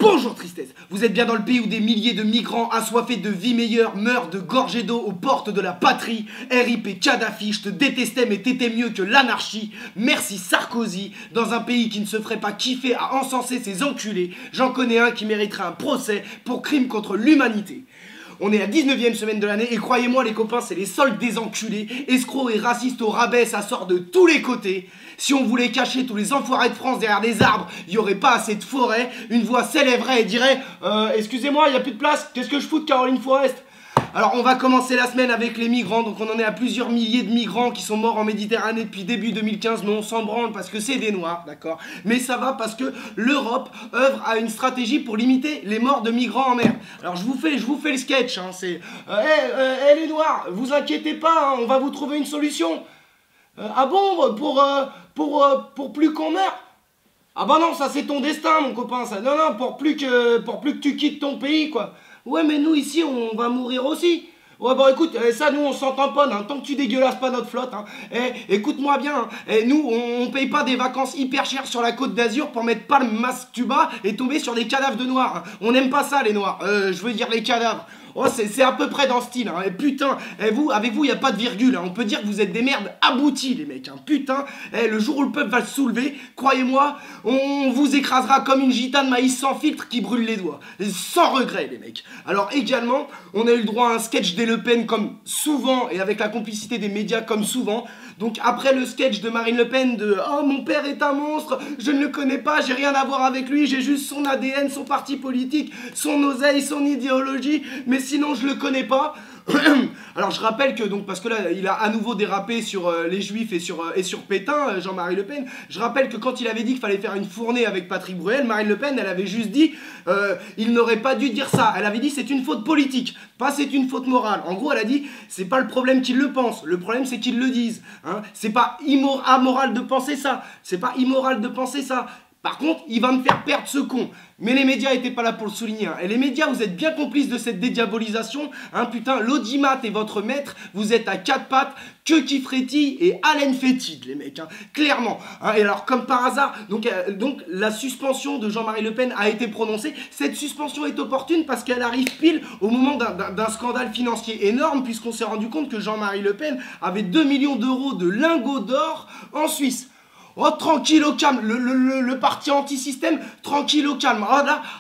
Bonjour tristesse, vous êtes bien dans le pays où des milliers de migrants assoiffés de vie meilleure meurent de gorgées d'eau aux portes de la patrie. RIP Kadhafi, je te détestais mais t'étais mieux que l'anarchie. Merci Sarkozy, dans un pays qui ne se ferait pas kiffer à encenser ses enculés, j'en connais un qui mériterait un procès pour crime contre l'humanité. On est à la 19e semaine de l'année et croyez-moi les copains, c'est les soldes des enculés, escrocs et racistes au rabais, ça sort de tous les côtés. Si on voulait cacher tous les enfoirés de France derrière des arbres, il n'y aurait pas assez de forêt. Une voix s'élèverait et dirait excusez-moi, il n'y a plus de place, qu'est-ce que je fous de Caroline Forest ?» Alors on va commencer la semaine avec les migrants, donc on en est à plusieurs milliers de migrants qui sont morts en Méditerranée depuis début 2015, mais on s'en branle parce que c'est des noirs, d'accord. Mais ça va parce que l'Europe œuvre à une stratégie pour limiter les morts de migrants en mer. Alors je vous fais le sketch, hein, c'est les noirs, vous inquiétez pas, hein, on va vous trouver une solution. Ah bon, pour plus qu'on meure? Ah bah non, ça c'est ton destin mon copain, ça. Non, pour plus que tu quittes ton pays quoi. Ouais mais nous ici on va mourir aussi. Ouais bon écoute, ça nous on s'en tamponne, hein, tant que tu dégueulasses pas notre flotte. Hein. Écoute-moi bien, hein, nous on paye pas des vacances hyper chères sur la côte d'Azur pour mettre pas le masque tuba et tomber sur des cadavres de noirs. Hein. On n'aime pas ça les noirs, je veux dire les cadavres. Oh, c'est à peu près dans ce style, hein. Et putain, avec vous, il n'y a pas de virgule, hein. On peut dire que vous êtes des merdes abouties, les mecs, hein. Putain, le jour où le peuple va se soulever, croyez-moi, on vous écrasera comme une gitane maïs sans filtre qui brûle les doigts. Sans regret, les mecs. Alors, également, on a eu le droit à un sketch des Le Pen comme souvent, et avec la complicité des médias comme souvent. Donc, après le sketch de Marine Le Pen de « Oh, mon père est un monstre, je ne le connais pas, j'ai rien à voir avec lui, j'ai juste son ADN, son parti politique, son oseille, son idéologie, mais sinon je le connais pas. » Alors je rappelle que, donc, parce que là il a à nouveau dérapé sur les juifs et sur Pétain, Jean-Marie Le Pen. Je rappelle que quand il avait dit qu'il fallait faire une fournée avec Patrick Bruel, Marine Le Pen elle avait juste dit il n'aurait pas dû dire ça. Elle avait dit c'est une faute politique, pas c'est une faute morale. En gros elle a dit c'est pas le problème qu'ils le pensent, le problème c'est qu'ils le disent, hein. C'est pas amoral de penser ça, c'est pas immoral de penser ça. Par contre, il va me faire perdre ce con. Mais les médias n'étaient pas là pour le souligner. Hein. Et les médias, vous êtes bien complices de cette dédiabolisation. Hein, putain, l'audimat est votre maître. Vous êtes à quatre pattes, queue qui frétille et haleine fétide, les mecs. Hein, clairement. Hein, et alors, comme par hasard, donc la suspension de Jean-Marie Le Pen a été prononcée. Cette suspension est opportune parce qu'elle arrive pile au moment d'un scandale financier énorme, puisqu'on s'est rendu compte que Jean-Marie Le Pen avait 2 millions d'euros de lingots d'or en Suisse. Oh, tranquille au calme, le parti anti-système, tranquille au calme.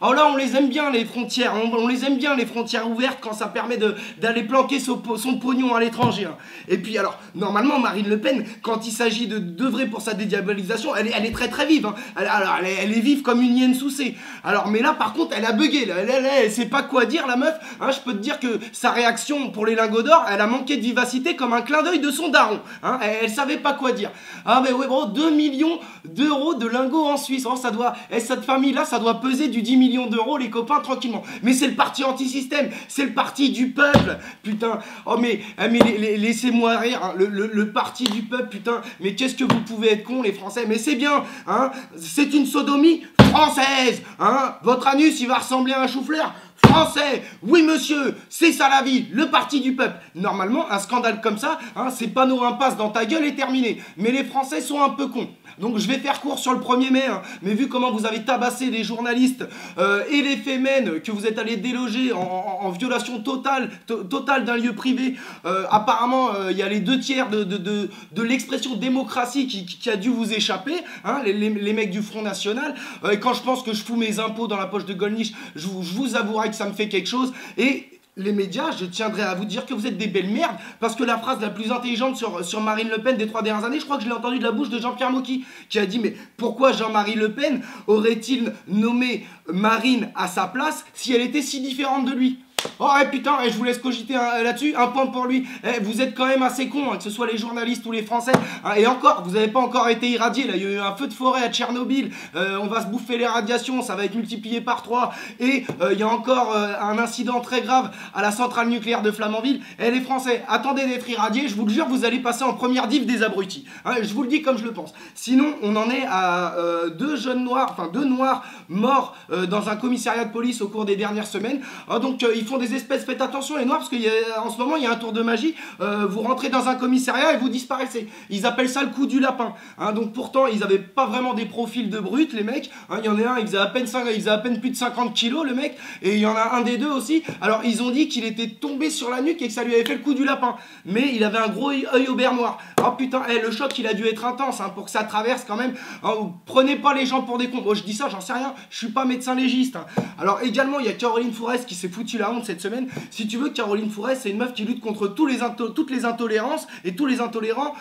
Oh là, on les aime bien les frontières, on les aime bien les frontières ouvertes quand ça permet d'aller planquer son pognon à l'étranger. Hein. Et puis alors, normalement, Marine Le Pen, quand il s'agit d'œuvrer pour sa dédiabolisation, elle est très très vive. Hein. Elle est vive comme une hyène soucée. Alors, mais là, par contre, elle a bugué. Là. Elle sait pas quoi dire, la meuf. Hein, je peux te dire que sa réaction pour les lingots d'or, elle a manqué de vivacité comme un clin d'œil de son daron. Hein. Elle savait pas quoi dire. Ah, mais ouais, bro, 2 millions d'euros de lingots en Suisse. Oh, ça doit, cette famille-là, ça doit peser du 10 millions d'euros, les copains, tranquillement. Mais c'est le parti anti-système, c'est le parti du peuple, putain. Oh, mais laissez-moi rire, hein. Le parti du peuple, putain. Mais qu'est-ce que vous pouvez être cons, les Français. Mais c'est bien, hein. C'est une sodomie française, hein. Votre anus, il va ressembler à un chou-fleur. Français, oui monsieur, c'est ça la vie, le parti du peuple. Normalement, un scandale comme ça, hein, c'est panneau impasse dans ta gueule et terminé. Mais les Français sont un peu cons. Donc je vais faire court sur le 1er mai, hein, mais vu comment vous avez tabassé les journalistes et les fémènes, que vous êtes allés déloger en violation totale d'un lieu privé, apparemment il y a les 2/3 de l'expression démocratie qui a dû vous échapper, hein, les mecs du Front National. Et quand je pense que je fous mes impôts dans la poche de Gollnisch, je vous avouerai que ça me fait quelque chose. Et les médias, je tiendrai à vous dire que vous êtes des belles merdes, parce que la phrase la plus intelligente sur Marine Le Pen des 3 dernières années, je crois que je l'ai entendue de la bouche de Jean-Pierre Mocky, qui a dit mais pourquoi Jean-Marie Le Pen aurait-il nommé Marine à sa place si elle était si différente de lui? Oh putain, je vous laisse cogiter là-dessus, un point pour lui. Vous êtes quand même assez cons, hein, que ce soit les journalistes ou les Français. Hein, et encore, vous n'avez pas encore été irradiés. Là, il y a eu un feu de forêt à Tchernobyl. On va se bouffer les radiations, ça va être multiplié par 3. Et il y a encore un incident très grave à la centrale nucléaire de Flamanville. Les Français, attendez d'être irradiés. Je vous le jure, vous allez passer en première div des abrutis. Hein, je vous le dis comme je le pense. Sinon, on en est à 2 noirs morts dans un commissariat de police au cours des dernières semaines. Donc, il sont des espèces, faites attention les noirs, parce qu'en ce moment il y a un tour de magie, vous rentrez dans un commissariat et vous disparaissez. Ils appellent ça le coup du lapin, hein. Donc pourtant ils avaient pas vraiment des profils de brutes les mecs, hein. Il y en a un, il faisait à peine plus de 50 kilos le mec, et il y en a un des deux aussi. Alors ils ont dit qu'il était tombé sur la nuque et que ça lui avait fait le coup du lapin, mais il avait un gros œil au beurre noir. Oh putain, le choc il a dû être intense, hein, pour que ça traverse quand même, hein. Prenez pas les gens pour des cons. Moi je dis ça, j'en sais rien, je suis pas médecin légiste, hein. Alors également il y a Caroline Fourest qui s'est foutu la honte cette semaine. Si tu veux, Caroline Fourest c'est une meuf qui lutte contre toutes les intolérances et tous les intolérants,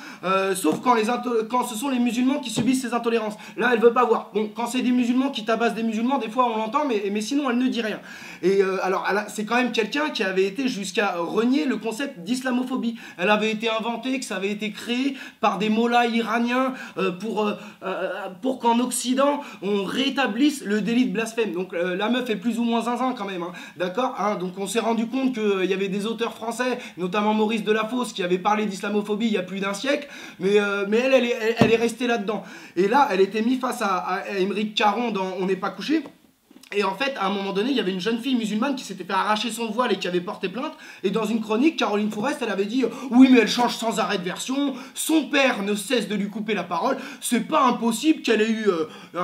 sauf quand ce sont les musulmans qui subissent ces intolérances. Là elle veut pas voir. Bon, quand c'est des musulmans qui tabassent des musulmans, des fois on l'entend, mais sinon elle ne dit rien. Et alors c'est quand même quelqu'un qui avait été jusqu'à renier le concept d'islamophobie. Elle avait été inventée, que ça avait été créé par des mollahs iraniens pour qu'en Occident on rétablisse le délit de blasphème. Donc la meuf est plus ou moins zinzin quand même, hein, d'accord, hein. Donc on s'est rendu compte qu'il y avait des auteurs français, notamment Maurice Delafosse, qui avait parlé d'islamophobie il y a plus d'un siècle, mais elle est restée là-dedans. Et là, elle était mise face à Émeric Caron dans On n'est pas couché. Et en fait, à un moment donné, il y avait une jeune fille musulmane qui s'était fait arracher son voile et qui avait porté plainte. Et dans une chronique, Caroline Fourest, elle avait dit « Oui, mais elle change sans arrêt de version. Son père ne cesse de lui couper la parole. C'est pas impossible qu'elle ait eu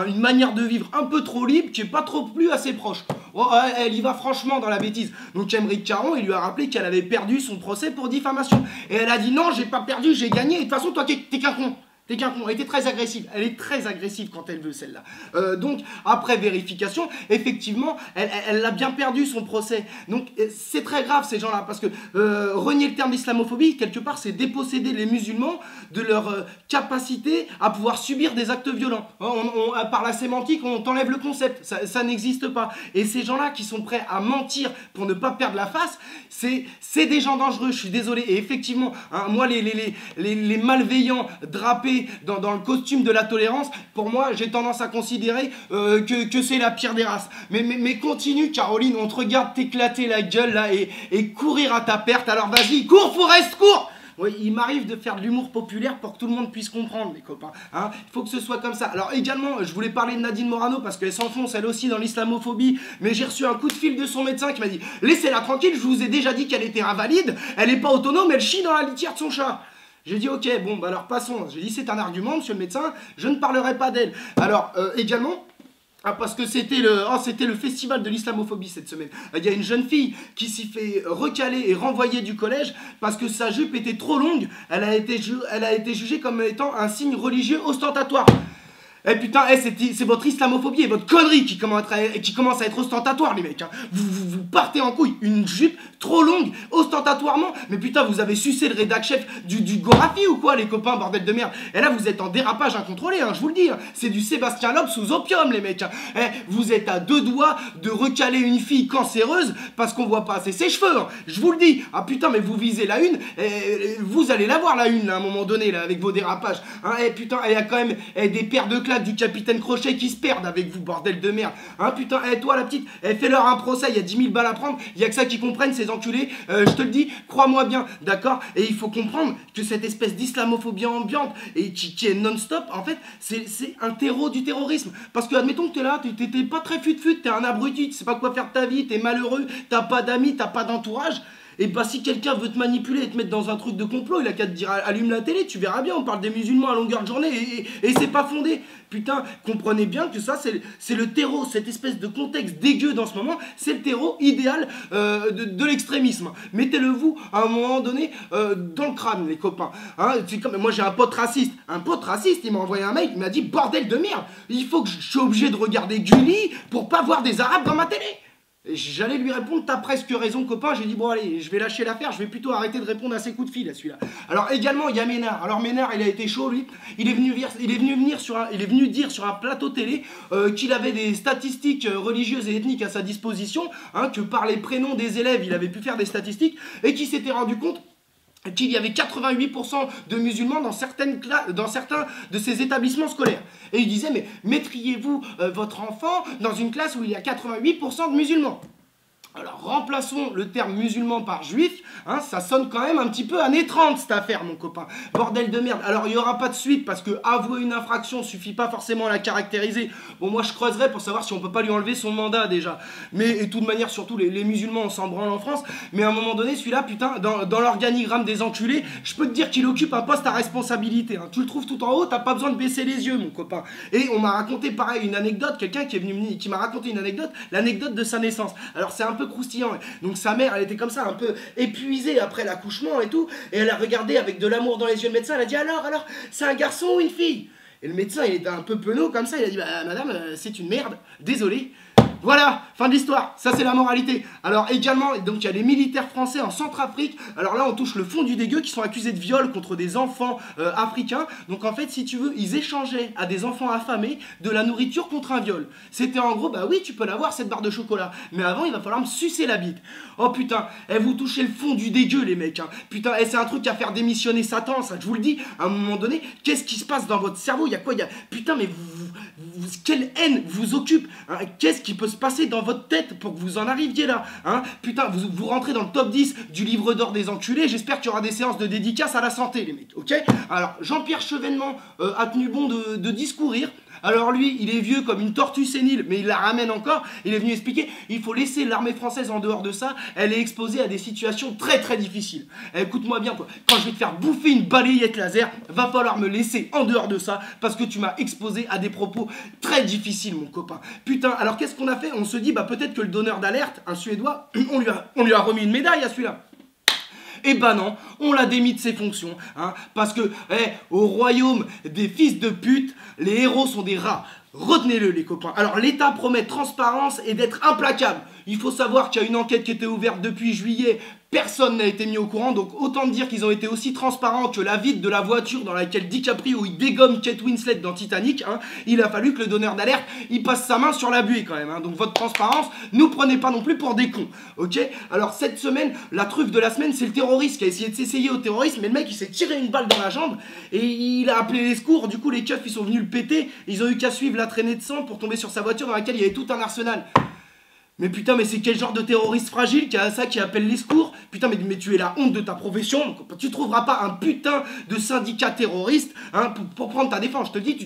une manière de vivre un peu trop libre, qui est pas trop plus à ses proches. » Oh, elle y va franchement dans la bêtise. Donc Émeric Caron, il lui a rappelé qu'elle avait perdu son procès pour diffamation. Et elle a dit « Non, j'ai pas perdu, j'ai gagné. Et de toute façon, toi, t'es qu'un con. » T'es qu'un con. Elle était très agressive. Elle est très agressive quand elle veut, celle-là. Donc, après vérification, effectivement, elle a bien perdu son procès. Donc, c'est très grave, ces gens-là, parce que renier le terme d'islamophobie, quelque part, c'est déposséder les musulmans de leur capacité à pouvoir subir des actes violents. Par la sémantique, on t'enlève le concept. Ça n'existe pas. Et ces gens-là qui sont prêts à mentir pour ne pas perdre la face, c'est des gens dangereux, je suis désolé. Et effectivement, hein, moi, les malveillants drapés dans le costume de la tolérance, pour moi, j'ai tendance à considérer que c'est la pire des races. Mais continue, Caroline, on te regarde t'éclater la gueule, là, et courir à ta perte. Alors vas-y, cours, Forest, cours! Oui, il m'arrive de faire de l'humour populaire pour que tout le monde puisse comprendre, les copains, hein. Il faut que ce soit comme ça. Alors également, je voulais parler de Nadine Morano parce qu'elle s'enfonce elle aussi dans l'islamophobie, mais j'ai reçu un coup de fil de son médecin qui m'a dit « Laissez-la tranquille, je vous ai déjà dit qu'elle était invalide, elle n'est pas autonome, elle chie dans la litière de son chat. » J'ai dit ok, bon, bah alors passons. J'ai dit c'est un argument, monsieur le médecin, je ne parlerai pas d'elle. Alors également, parce que c'était le festival de l'islamophobie cette semaine. Il y a une jeune fille qui s'y fait recaler et renvoyer du collège parce que sa jupe était trop longue. Elle a été jugée comme étant un signe religieux ostentatoire. Eh putain, c'est votre islamophobie et votre connerie qui commence à être ostentatoire, les mecs, hein. Vous partez en couille. Une jupe trop longue, ostentatoirement. Mais putain, vous avez sucé le rédac chef du Gorafi ou quoi, les copains, bordel de merde. Et là, vous êtes en dérapage incontrôlé, hein, je vous le dis, hein. C'est du Sébastien Loeb sous opium, les mecs, hein. Vous êtes à deux doigts de recaler une fille cancéreuse parce qu'on voit pas assez ses cheveux, hein. Je vous le dis. Ah putain, mais vous visez la une, vous allez la voir la une, là, à un moment donné, là, avec vos dérapages, hein. Putain, il y a quand même des paires de claques du capitaine Crochet qui se perdent avec vous, bordel de merde, hein. Putain, toi la petite, fais-leur un procès, il y a 10 000 balles à prendre, il y a que ça qui comprennent, ces enculés, je te le dis, crois-moi bien, d'accord. Et il faut comprendre que cette espèce d'islamophobie ambiante et qui est non-stop, en fait, c'est un terreau du terrorisme. Parce que admettons que t'es là, t'es pas très fut-fut, t'es un abruti, tu sais pas quoi faire de ta vie, t'es malheureux, t'as pas d'amis, t'as pas d'entourage. Et bah si quelqu'un veut te manipuler et te mettre dans un truc de complot, il a qu'à te dire allume la télé, tu verras bien, on parle des musulmans à longueur de journée et c'est pas fondé. Putain, comprenez bien que ça c'est le terreau, cette espèce de contexte dégueu dans ce moment, c'est le terreau idéal de l'extrémisme. Mettez-le vous à un moment donné dans le crâne, les copains, hein. Comme, moi j'ai un pote raciste, il m'a envoyé un mail, il m'a dit bordel de merde, il faut que je suis obligé de regarder Gulli pour pas voir des arabes dans ma télé. Et j'allais lui répondre, t'as presque raison copain, j'ai dit bon allez, je vais lâcher l'affaire, je vais plutôt arrêter de répondre à ses coups de fil à celui-là. Alors également il y a Ménard, alors Ménard il a été chaud lui, il est venu dire sur un plateau télé qu'il avait des statistiques religieuses et ethniques à sa disposition, hein, que par les prénoms des élèves il avait pu faire des statistiques, et qu'il s'était rendu compte qu'il y avait 88% de musulmans dans certains de ces établissements scolaires. Et il disait, mais mettriez-vous votre enfant dans une classe où il y a 88% de musulmans? Alors remplaçons le terme musulman par juif, hein, ça sonne quand même un petit peu années 30 cette affaire mon copain. Bordel de merde. Alors il n'y aura pas de suite parce que avouer une infraction suffit pas forcément à la caractériser. Bon moi je creuserai pour savoir si on peut pas lui enlever son mandat déjà. Mais et de toute manière surtout les musulmans on s'en branle en France. Mais à un moment donné celui-là putain dans l'organigramme des enculés, je peux te dire qu'il occupe un poste à responsabilité. Hein. Tu le trouves tout en haut, t'as pas besoin de baisser les yeux mon copain. Et on m'a raconté pareil une anecdote, quelqu'un qui est venu qui m'a raconté une anecdote, l'anecdote de sa naissance. Alors c'est un peu croustillant. Donc sa mère, elle était comme ça, un peu épuisée après l'accouchement et tout, et elle a regardé avec de l'amour dans les yeux le médecin, elle a dit alors, c'est un garçon ou une fille? Et le médecin, il était un peu penaud comme ça, il a dit bah madame, c'est une merde, désolé. Voilà, fin de l'histoire, ça c'est la moralité. Alors également, donc il y a les militaires français en Centrafrique. Alors là on touche le fond du dégueu qui sont accusés de viol contre des enfants africains. Donc en fait si tu veux, ils échangeaient à des enfants affamés de la nourriture contre un viol. C'était en gros, bah oui tu peux l'avoir cette barre de chocolat, mais avant il va falloir me sucer la bite. Oh putain, vous touchez le fond du dégueu les mecs. Hein. Putain, c'est un truc à faire démissionner Satan, ça je vous le dis. À un moment donné, qu'est-ce qui se passe dans votre cerveau? Il y a quoi? Putain mais quelle haine vous occupe hein? Qu'est-ce qui peut se passer dans votre tête pour que vous en arriviez là hein? Putain, vous rentrez dans le top 10 du livre d'or des enculés. J'espère qu'il y aura des séances de dédicace à la santé, les mecs, ok? Alors, Jean-Pierre Chevènement a tenu bon de discourir. Alors lui, il est vieux comme une tortue sénile, mais il la ramène encore. Il est venu expliquer, il faut laisser l'armée française en dehors de ça. Elle est exposée à des situations très très difficiles. Écoute-moi bien, toi. Quand je vais te faire bouffer une balayette laser, va falloir me laisser en dehors de ça, parce que tu m'as exposé à des propos très difficiles, mon copain. Putain, alors qu'est-ce qu'on a fait? On se dit, bah peut-être que le donneur d'alerte, un Suédois, on lui a remis une médaille à celui-là. Eh ben non, on l'a démis de ses fonctions, hein, parce que, au royaume des fils de pute, les héros sont des rats. Retenez-le les copains. Alors l'État promet transparence et d'être implacable. Il faut savoir qu'il y a une enquête qui était ouverte depuis juillet. Personne n'a été mis au courant, donc autant dire qu'ils ont été aussi transparents que la vitre de la voiture dans laquelle DiCaprio il dégomme Kate Winslet dans Titanic. Hein. Il a fallu que le donneur d'alerte il passe sa main sur la buée quand même. Hein. Donc votre transparence, nous prenez pas non plus pour des cons. Ok? Alors cette semaine, la truffe de la semaine, c'est le terroriste qui a essayé de s'essayer au terrorisme, mais le mec il s'est tiré une balle dans la jambe et il a appelé les secours. Du coup les keufs ils sont venus le péter. Ils ont eu qu'à suivre la traînée de sang pour tomber sur sa voiture dans laquelle il y avait tout un arsenal. Mais putain, mais c'est quel genre de terroriste fragile qui a ça, qui appelle les secours? Putain, mais tu es la honte de ta profession. Tu trouveras pas un putain de syndicat terroriste hein, pour prendre ta défense. Je te dis,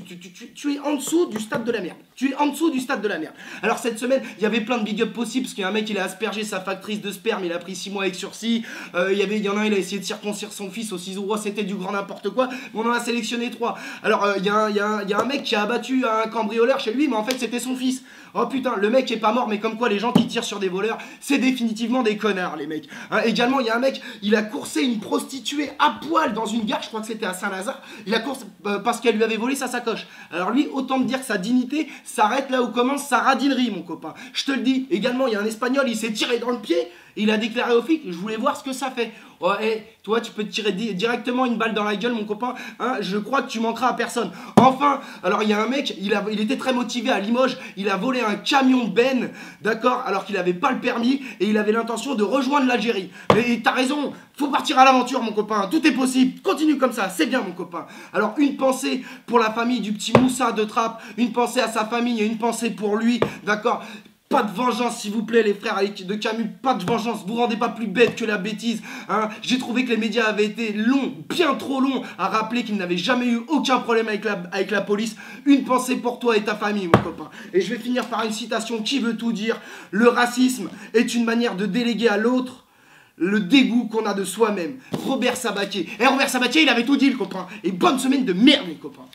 tu es en dessous du stade de la merde. Tu es en dessous du stade de la merde. Alors cette semaine, il y avait plein de big up possibles parce qu'il y a un mec, il a aspergé sa factrice de sperme, il a pris 6 mois avec sursis. Il y en a un, il a essayé de circoncire son fils au ciseau. Oh, c'était du grand n'importe quoi. Mais on en a sélectionné 3. Alors il y a un mec qui a abattu un cambrioleur chez lui, mais en fait c'était son fils. Oh putain, le mec est pas mort, mais comme quoi les gens qui tirent sur des voleurs, c'est définitivement des connards, les mecs. Hein, également, il y a un mec, il a coursé une prostituée à poil dans une gare, je crois que c'était à Saint-Lazare. Il a coursé parce qu'elle lui avait volé sa sacoche. Alors lui, autant me dire que sa dignité s'arrête là où commence sa radinerie, mon copain. Je te le dis. Également, il y a un Espagnol, il s'est tiré dans le pied. Il a déclaré aux flics, je voulais voir ce que ça fait. Oh, toi, tu peux te tirer directement une balle dans la gueule, mon copain. Hein, je crois que tu manqueras à personne. Enfin, alors il y a un mec, il était très motivé à Limoges. Il a volé un camion de benne, d'accord, alors qu'il n'avait pas le permis et il avait l'intention de rejoindre l'Algérie. Mais t'as raison, faut partir à l'aventure, mon copain. Tout est possible. Continue comme ça, c'est bien, mon copain. Alors, une pensée pour la famille du petit Moussa de Trappes, une pensée à sa famille et une pensée pour lui, d'accord. Pas de vengeance s'il vous plaît les frères de Camus, pas de vengeance, vous rendez pas plus bête que la bêtise hein. J'ai trouvé que les médias avaient été longs, bien trop longs à rappeler qu'ils n'avaient jamais eu aucun problème avec la police. Une pensée pour toi et ta famille mon copain. Et je vais finir par une citation qui veut tout dire. Le racisme est une manière de déléguer à l'autre le dégoût qu'on a de soi-même. Robert Sabatier. Robert Sabatier il avait tout dit le copain. Et bonne semaine de merde les copains.